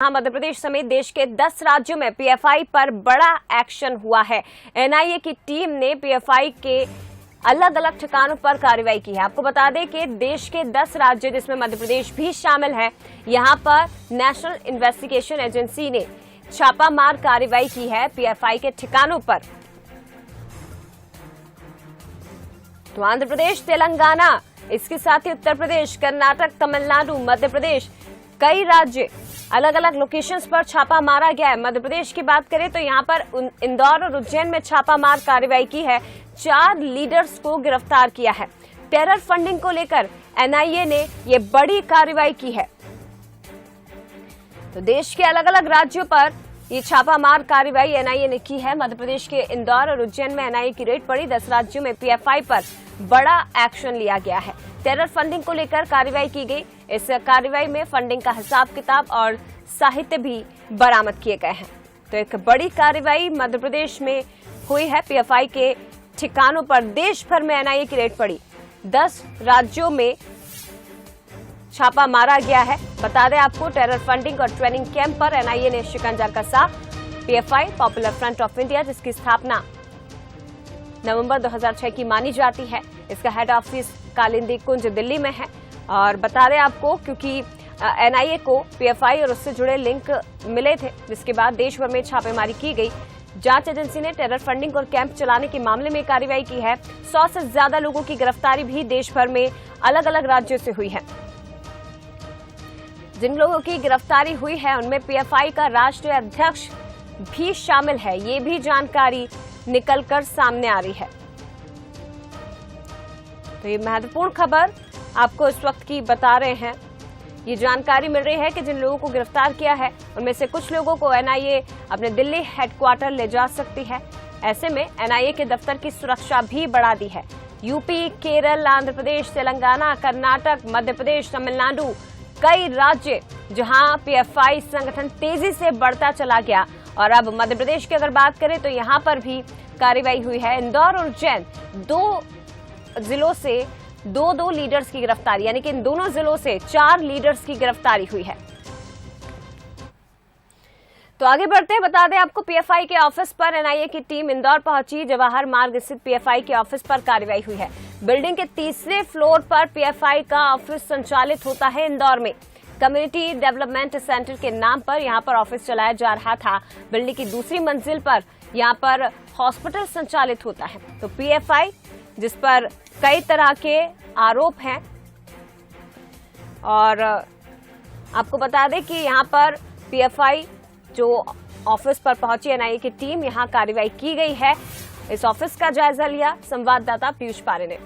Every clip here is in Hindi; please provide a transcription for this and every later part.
मध्य प्रदेश समेत देश के 10 राज्यों में पीएफआई पर बड़ा एक्शन हुआ है। एनआईए की टीम ने पीएफआई के अलग अलग ठिकानों पर कार्रवाई की है। आपको बता दें कि देश के 10 राज्य जिसमें मध्य प्रदेश भी शामिल है, यहां पर नेशनल इन्वेस्टिगेशन एजेंसी ने छापामार कार्रवाई की है पीएफआई के ठिकानों पर। तो आंध्र प्रदेश, तेलंगाना, इसके साथ ही उत्तर प्रदेश, कर्नाटक, तमिलनाडु, मध्य प्रदेश, कई राज्य अलग अलग लोकेशंस पर छापा मारा गया है। मध्य प्रदेश की बात करें तो यहां पर इंदौर और उज्जैन में छापामार कार्रवाई की है। 4 लीडर्स को गिरफ्तार किया है। टेरर फंडिंग को लेकर एनआईए ने ये बड़ी कार्रवाई की है। तो देश के अलग अलग राज्यों पर ये छापामार कार्रवाई एनआईए ने की है। मध्य प्रदेश के इंदौर और उज्जैन में एनआईए की रेड पड़ी। 10 राज्यों में पीएफआई पर बड़ा एक्शन लिया गया है। टेरर फंडिंग को लेकर कार्रवाई की गई। इस कार्रवाई में फंडिंग का हिसाब किताब और साहित्य भी बरामद किए गए हैं। तो एक बड़ी कार्रवाई मध्य प्रदेश में हुई है। पीएफआई के ठिकानों पर देश भर में एनआईए की रेड पड़ी। 10 राज्यों में छापा मारा गया है। बता दें आपको, टेरर फंडिंग और ट्रेनिंग कैंप पर एनआईए ने शिकंजा कसा। PFI popular front of India, जिसकी स्थापना नवंबर 2006 की मानी जाती है, इसका हेड ऑफिस कालिंदी कुंज दिल्ली में है। और बता दें आपको, क्योंकि एनआईए को पीएफआई और उससे जुड़े लिंक मिले थे, जिसके बाद देश भर में छापेमारी की गई। जांच एजेंसी ने टेरर फंडिंग और कैंप चलाने के मामले में कार्रवाई की है। 100 से ज्यादा लोगों की गिरफ्तारी भी देश भर में अलग अलग राज्यों से हुई है। जिन लोगों की गिरफ्तारी हुई है उनमें पीएफआई का राष्ट्रीय अध्यक्ष भी शामिल है। ये भी जानकारी निकलकर सामने आ रही है। तो ये महत्वपूर्ण खबर आपको इस वक्त की बता रहे हैं। ये जानकारी मिल रही है कि जिन लोगों को गिरफ्तार किया है उनमें से कुछ लोगों को एनआईए अपने दिल्ली हेडक्वार्टर ले जा सकती है। ऐसे में एनआईए के दफ्तर की सुरक्षा भी बढ़ा दी है। यूपी, केरल, आंध्र प्रदेश, तेलंगाना, कर्नाटक, मध्य प्रदेश, तमिलनाडु, कई राज्य जहां पीएफआई संगठन तेजी से बढ़ता चला गया। और अब मध्य प्रदेश की अगर बात करें तो यहां पर भी कार्रवाई हुई है। इंदौर और उज्जैन, 2 जिलों से 2 लीडर्स की गिरफ्तारी, यानी कि इन दोनों जिलों से 4 लीडर्स की गिरफ्तारी हुई है। तो आगे बढ़ते हैं, बता दें आपको, पीएफआई के ऑफिस पर एनआईए की टीम इंदौर पहुंची। जवाहर मार्ग स्थित पीएफआई के ऑफिस पर कार्रवाई हुई है। बिल्डिंग के 3रे फ्लोर पर पीएफआई का ऑफिस संचालित होता है। इंदौर में कम्युनिटी डेवलपमेंट सेंटर के नाम पर यहां पर ऑफिस चलाया जा रहा था। बिल्डिंग की 2री मंजिल पर यहां पर हॉस्पिटल संचालित होता है। तो पीएफआई, जिस पर कई तरह के आरोप हैं, और आपको बता दें कि यहां पर पीएफआई जो ऑफिस पर पहुंची एनआईए की टीम, यहां कार्रवाई की गई है। इस ऑफिस का जायजा लिया संवाददाता पीयूष पारे ने।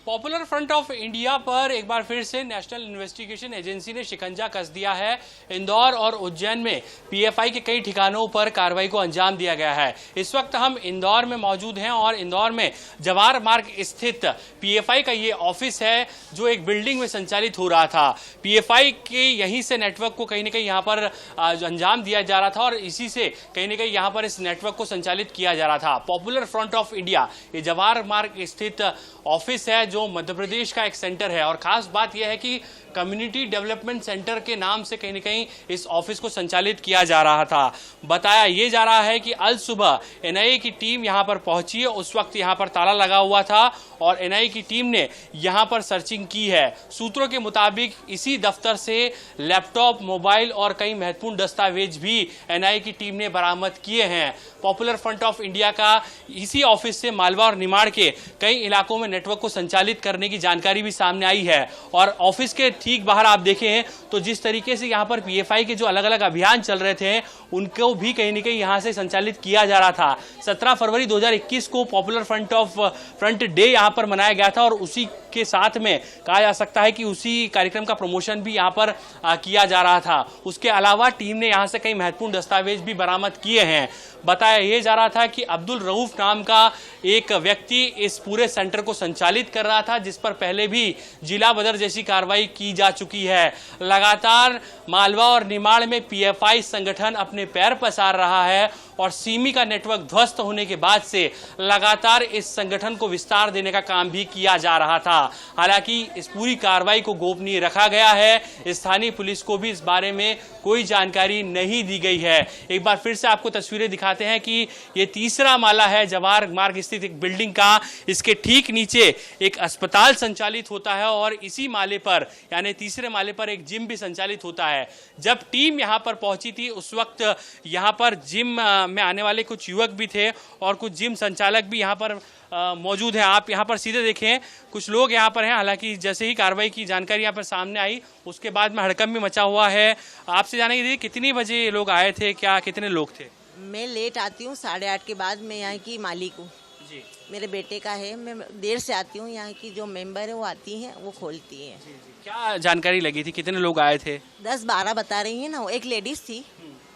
पॉपुलर फ्रंट ऑफ इंडिया पर एक बार फिर से नेशनल इन्वेस्टिगेशन एजेंसी ने शिकंजा कस दिया है। इंदौर और उज्जैन में पीएफआई के कई ठिकानों पर कार्रवाई को अंजाम दिया गया है। इस वक्त हम इंदौर में मौजूद हैं और इंदौर में जवाहर मार्ग स्थित पीएफआई का ये ऑफिस है जो एक बिल्डिंग में संचालित हो रहा था। पीएफआई के यहीं से नेटवर्क को कहीं ना कहीं यहाँ पर अंजाम दिया जा रहा था और इसी से कहीं ना कहीं यहाँ पर इस नेटवर्क को संचालित किया जा रहा था। पॉपुलर फ्रंट ऑफ इंडिया, ये जवाहर मार्ग स्थित ऑफिस है जो मध्य प्रदेश का एक सेंटर है। और खास बात यह है कि कम्युनिटी डेवलपमेंट सेंटर के नाम से कहीं न कहीं इस ऑफिस को संचालित किया जा रहा था। बताया ये जा रहा है कि अल सुबह एनआईए की टीम यहां पर पहुंची है। उस वक्त यहां पर ताला लगा हुआ था और एनआईए की टीम ने यहां पर सर्चिंग की है। सूत्रों के मुताबिक इसी दफ्तर से लैपटॉप, मोबाइल और कई महत्वपूर्ण दस्तावेज भी एनआईए की टीम ने बरामद किए हैं। पॉपुलर फ्रंट ऑफ इंडिया का इसी ऑफिस से मालवा और निमाड़ के कई इलाकों में नेटवर्क को संचालित करने की जानकारी भी सामने आई है। और ऑफिस के ठीक बाहर आप देखें तो जिस तरीके से यहां पर पीएफआई के जो अलग अलग अभियान चल रहे थे उनको भी कहीं न कहीं यहां से संचालित किया जा रहा था। 17 फरवरी 2021 को पॉपुलर फ्रंट डे यहां पर मनाया गया था और उसी के साथ में कहा जा सकता है कि उसी कार्यक्रम का प्रमोशन भी यहां पर किया जा रहा था। उसके अलावा टीम ने यहां से कई महत्वपूर्ण दस्तावेज भी बरामद किए हैं। बताया यह जा रहा था कि अब्दुल रऊफ नाम का एक व्यक्ति इस पूरे सेंटर को संचालित कर रहा था, जिस पर पहले भी जिला बदर जैसी कार्रवाई की जा चुकी है। लगातार मालवा और निमाड़ में पीएफआई संगठन अपने पैर पसार रहा है और सिमी का नेटवर्क ध्वस्त होने के बाद से लगातार इस संगठन को विस्तार देने का काम भी किया जा रहा था। हालांकि इस पूरी कार्रवाई को गोपनीय रखा गया है। स्थानीय पुलिस को भी इस बारे में कोई जानकारी नहीं दी गई है। एक बार फिर से आपको तस्वीरें दिखाते हैं कि ये तीसरा माला है जवाहर मार्ग स्थित एक बिल्डिंग का। इसके ठीक नीचे एक अस्पताल संचालित होता है और इसी माले पर यानी तीसरे माले पर एक जिम भी संचालित होता है। जब टीम यहां पर पहुंची थी उस वक्त यहां पर जिम में आने वाले कुछ युवक भी थे और कुछ जिम संचालक भी यहां पर मौजूद हैं। आप यहां पर सीधे देखें, कुछ लोग यहां पर हैं। हालांकि जैसे ही कार्रवाई की जानकारी यहां पर सामने आई उसके बाद में हड़कंप भी मचा हुआ है। आपसे जानेंगे दीदी, कितनी बजे ये लोग आए थे, क्या कितने लोग थे? मैं लेट आती हूँ 8:30 के बाद। मैं यहाँ की मालिक हूँ जी, मेरे बेटे का है। मैं देर से आती हूँ। यहाँ की जो मेंबर है वो आती हैं, वो खोलती हैं। क्या जानकारी लगी थी, कितने लोग आए थे? 10-12 बता रही है ना। एक लेडीज थी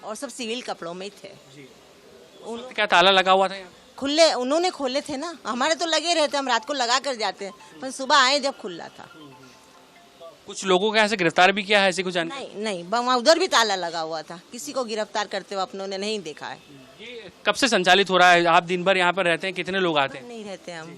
और सब सिविल कपड़ों में थे। क्या ताला लगा हुआ था? खुले उन्होंने खोले थे ना, हमारे तो लगे रहते, हम रात को लगा कर जाते हैं, पर सुबह आए जब खुला था। कुछ लोगों को ऐसे गिरफ्तार भी किया है, ऐसी कुछ जानकारी? नहीं, वहाँ उधर भी ताला लगा हुआ था। किसी को गिरफ्तार करते हुए अपनों ने नहीं देखा है। ये कब से संचालित हो रहा है? आप दिन भर यहाँ पर रहते हैं, कितने लोग आते हैं? नहीं रहते हम,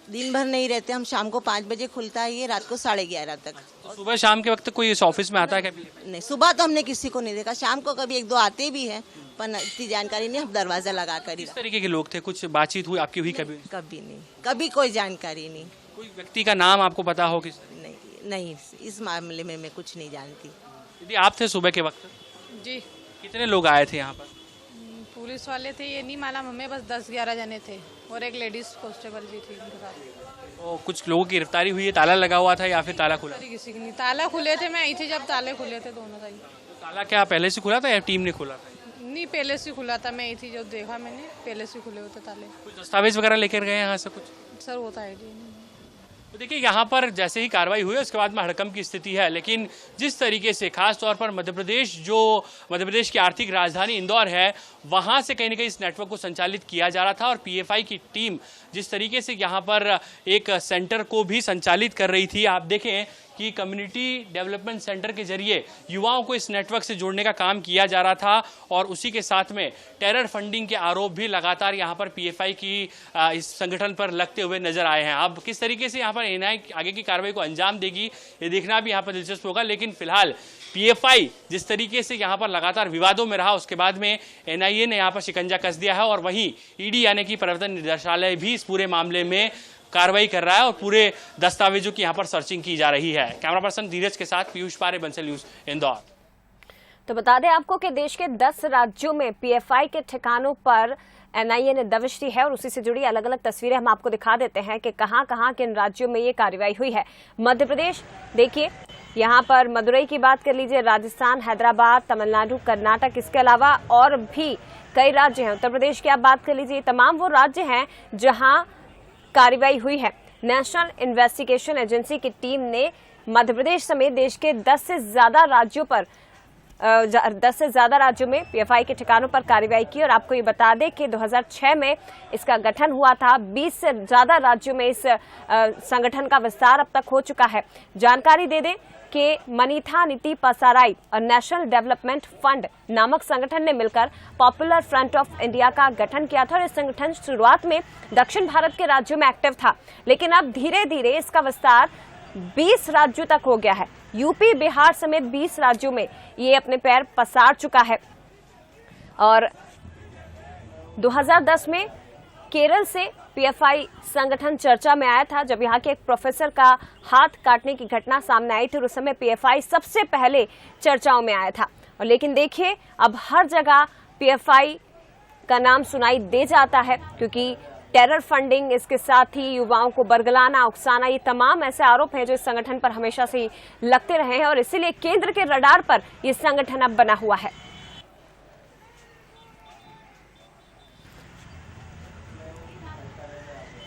दिन भर नहीं रहते हम। शाम को 5 बजे खुलता है ये, रात को 11:30 तक। तो सुबह शाम के वक्त कोई इस ऑफिस में आता है कभी? नहीं, सुबह तो हमने किसी को नहीं देखा। शाम को कभी 1-2 आते भी हैं, पर इतनी जानकारी नहीं। हम दरवाजा लगा कर ही। किस तरीके के लोग थे? कुछ बातचीत हुई आपकी? हुई कभी? कभी नहीं, कभी कोई जानकारी नहीं। कोई व्यक्ति का नाम आपको पता हो? किस? नहीं, इस मामले में मैं कुछ नहीं जानती। दीदी, आप थे सुबह के वक्त? जी। कितने लोग आए थे यहाँ पर? पुलिस वाले थे ये नहीं मालूम हमें, बस 10-11 जने थे और एक लेडीज कांस्टेबल भी थी उनके साथ। तो कुछ लोगों की गिरफ्तारी हुई है? ताला लगा हुआ था या फिर ताला खुला? किसी की नहीं, ताला खुले थे। मैं आई थी जब ताले खुले थे दोनों साइड। तो ताला क्या पहले से खुला था या टीम ने खोला था? नहीं, पहले से खुला था। मैं आई थी जब देखा मैंने, पहले से खुले होते ताले। कुछ दस्तावेज वगैरह लेकर गए यहाँ से कुछ? सर होता है जी। तो देखिए, यहाँ पर जैसे ही कार्रवाई हुई उसके बाद में हड़कंप की स्थिति है। लेकिन जिस तरीके से खास तौर पर मध्य प्रदेश की आर्थिक राजधानी इंदौर है, वहां से कहीं ना कहीं इस नेटवर्क को संचालित किया जा रहा था और पीएफआई की टीम जिस तरीके से यहाँ पर एक सेंटर को भी संचालित कर रही थी, आप देखें कि कम्युनिटी डेवलपमेंट सेंटर के जरिए युवाओं को इस नेटवर्क से जोड़ने का काम किया जा रहा था और उसी के साथ में टेरर फंडिंग के आरोप भी लगातार यहाँ पर पीएफआई की इस संगठन पर लगते हुए नजर आए हैं। अब किस तरीके से यहाँ पर एनआई आगे की कार्रवाई को अंजाम देगी ये देखना भी यहाँ पर दिलचस्प होगा। लेकिन फिलहाल पीएफआई जिस तरीके से यहाँ पर लगातार विवादों में रहा उसके बाद में एनआईए ने यहाँ पर शिकंजा कस दिया है और वहीं ईडी यानी कि प्रवर्तन निदेशालय भी इस पूरे मामले में कार्रवाई कर रहा है और पूरे दस्तावेजों की यहाँ पर सर्चिंग की जा रही है। कैमरा पर्सन धीरज के साथ पीयूष पारे, बंसल न्यूज, इंदौर। तो बता दें आपको कि देश के 10 राज्यों में पीएफआई के ठिकानों पर एनआईए ने दबिश दी है और उसी से जुड़ी अलग अलग तस्वीरें हम आपको दिखा देते हैं कि कहां किन राज्यों में ये कार्रवाई हुई है। मध्य प्रदेश देखिए, यहाँ पर मदुरई की बात कर लीजिए, राजस्थान, हैदराबाद, तमिलनाडु, कर्नाटक, इसके अलावा और भी कई राज्य हैं। उत्तर प्रदेश की आप बात कर लीजिए, तमाम वो राज्य हैं जहां कार्रवाई हुई है। नेशनल इन्वेस्टिगेशन एजेंसी की टीम ने मध्य प्रदेश समेत देश के 10 से ज्यादा राज्यों में पीएफआई के ठिकानों पर कार्रवाई की और आपको ये बता दें कि 2006 में इसका गठन हुआ था। 20 से ज्यादा राज्यों में इस संगठन का विस्तार अब तक हो चुका है। जानकारी दे दें कि मनीथा नीति पसाराई और नेशनल डेवलपमेंट फंड नामक संगठन ने मिलकर पॉपुलर फ्रंट ऑफ इंडिया का गठन किया था और इस संगठन शुरुआत में दक्षिण भारत के राज्यों में एक्टिव था, लेकिन अब धीरे धीरे इसका विस्तार 20 राज्यों तक हो गया है। यूपी, बिहार समेत 20 राज्यों में ये अपने पैर पसार चुका है और 2010 में केरल से पीएफआई संगठन चर्चा में आया था जब यहाँ के एक प्रोफेसर का हाथ काटने की घटना सामने आई थी और उस समय पीएफआई सबसे पहले चर्चाओं में आया था। और लेकिन देखिए, अब हर जगह पीएफआई का नाम सुनाई दे जाता है क्योंकि टेरर फंडिंग, इसके साथ ही युवाओं को बरगलाना, उकसाना, ये तमाम ऐसे आरोप हैं जो इस संगठन पर हमेशा से ही लगते रहे हैं और इसीलिए केंद्र के रडार पर यह संगठन अब बना हुआ है।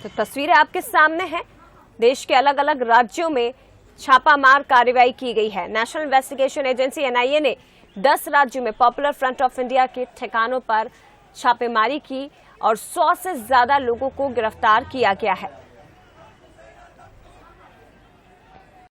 तो तस्वीरें आपके सामने हैं। देश के अलग अलग राज्यों में छापामार कार्रवाई की गई है। नेशनल इन्वेस्टिगेशन एजेंसी एनआईए ने 10 राज्यों में पॉपुलर फ्रंट ऑफ इंडिया के ठिकानों पर छापेमारी की और 100 से ज्यादा लोगों को गिरफ्तार किया गया है।